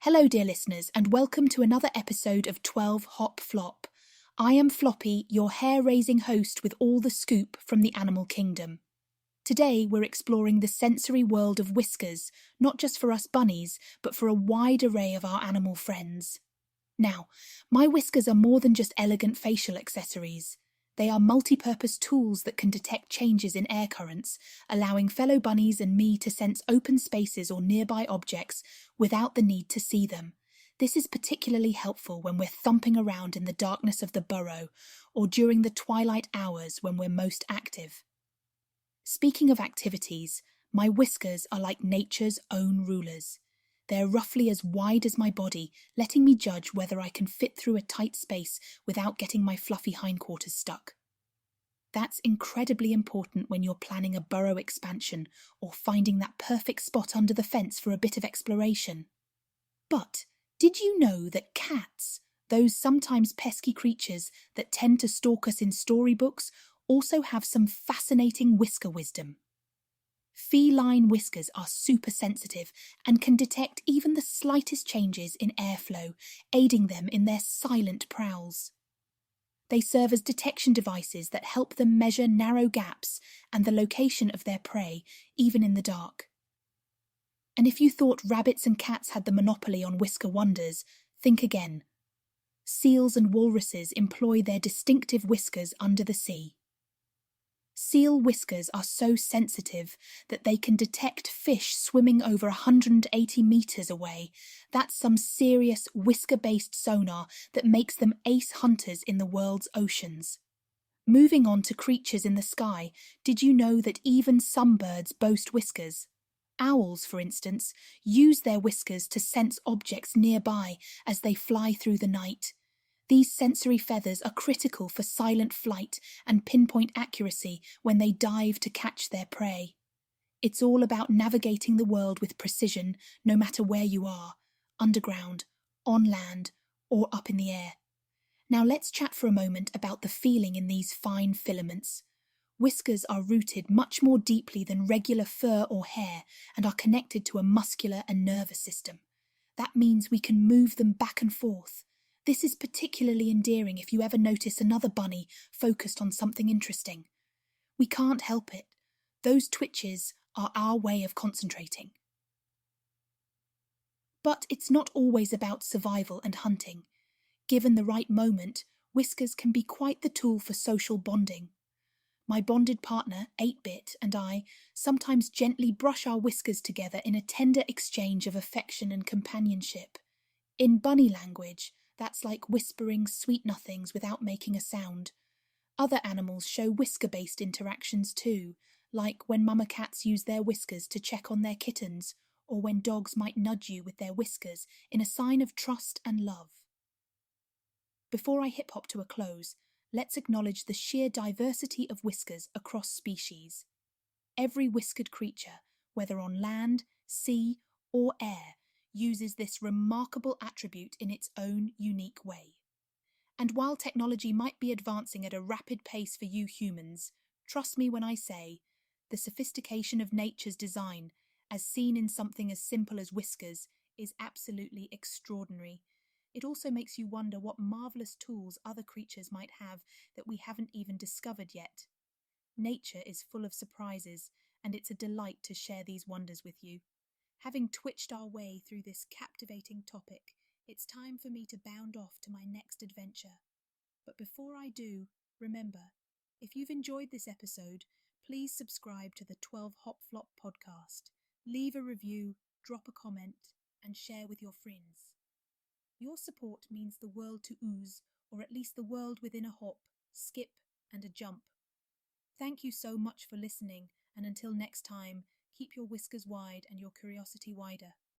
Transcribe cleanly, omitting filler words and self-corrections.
Hello, dear listeners, and welcome to another episode of 12 Hop Flop. I am Floppy, your hair-raising host with all the scoop from the animal kingdom. Today, we're exploring the sensory world of whiskers, not just for us bunnies, but for a wide array of our animal friends. Now, my whiskers are more than just elegant facial accessories. They are multi-purpose tools that can detect changes in air currents, allowing fellow bunnies and me to sense open spaces or nearby objects without the need to see them. This is particularly helpful when we're thumping around in the darkness of the burrow or during the twilight hours when we're most active. Speaking of activities, my whiskers are like nature's own rulers. They're roughly as wide as my body, letting me judge whether I can fit through a tight space without getting my fluffy hindquarters stuck. That's incredibly important when you're planning a burrow expansion or finding that perfect spot under the fence for a bit of exploration. But did you know that cats, those sometimes pesky creatures that tend to stalk us in storybooks, also have some fascinating whisker wisdom? Feline whiskers are super sensitive and can detect even the slightest changes in airflow, aiding them in their silent prowls. They serve as detection devices that help them measure narrow gaps and the location of their prey, even in the dark. And if you thought rabbits and cats had the monopoly on Whisker Wonders, think again. Seals and walruses employ their distinctive whiskers under the sea. Seal whiskers are so sensitive that they can detect fish swimming over 180 meters away. That's some serious whisker-based sonar that makes them ace hunters in the world's oceans. Moving on to creatures in the sky, did you know that even some birds boast whiskers? Owls, for instance, use their whiskers to sense objects nearby as they fly through the night. These sensory feathers are critical for silent flight and pinpoint accuracy when they dive to catch their prey. It's all about navigating the world with precision, no matter where you are, underground, on land, or up in the air. Now let's chat for a moment about the feeling in these fine filaments. Whiskers are rooted much more deeply than regular fur or hair and are connected to a muscular and nervous system. That means we can move them back and forth. This is particularly endearing if you ever notice another bunny focused on something interesting. We can't help it. Those twitches are our way of concentrating. But it's not always about survival and hunting. Given the right moment, whiskers can be quite the tool for social bonding. My bonded partner, 8-Bit, and I sometimes gently brush our whiskers together in a tender exchange of affection and companionship. In bunny language, that's like whispering sweet nothings without making a sound. Other animals show whisker-based interactions too, like when mama cats use their whiskers to check on their kittens, or when dogs might nudge you with their whiskers in a sign of trust and love. Before I hip-hop to a close, let's acknowledge the sheer diversity of whiskers across species. Every whiskered creature, whether on land, sea, or air, uses this remarkable attribute in its own unique way. And while technology might be advancing at a rapid pace for you humans, trust me when I say, the sophistication of nature's design, as seen in something as simple as whiskers, is absolutely extraordinary. It also makes you wonder what marvelous tools other creatures might have that we haven't even discovered yet. Nature is full of surprises, and it's a delight to share these wonders with you. Having twitched our way through this captivating topic, it's time for me to bound off to my next adventure. But before I do, remember, if you've enjoyed this episode, please subscribe to the 12 Hop Flop podcast, leave a review, drop a comment, and share with your friends. Your support means the world to ooze, or at least the world within a hop, skip, and a jump. Thank you so much for listening, and until next time, keep your whiskers wide and your curiosity wider.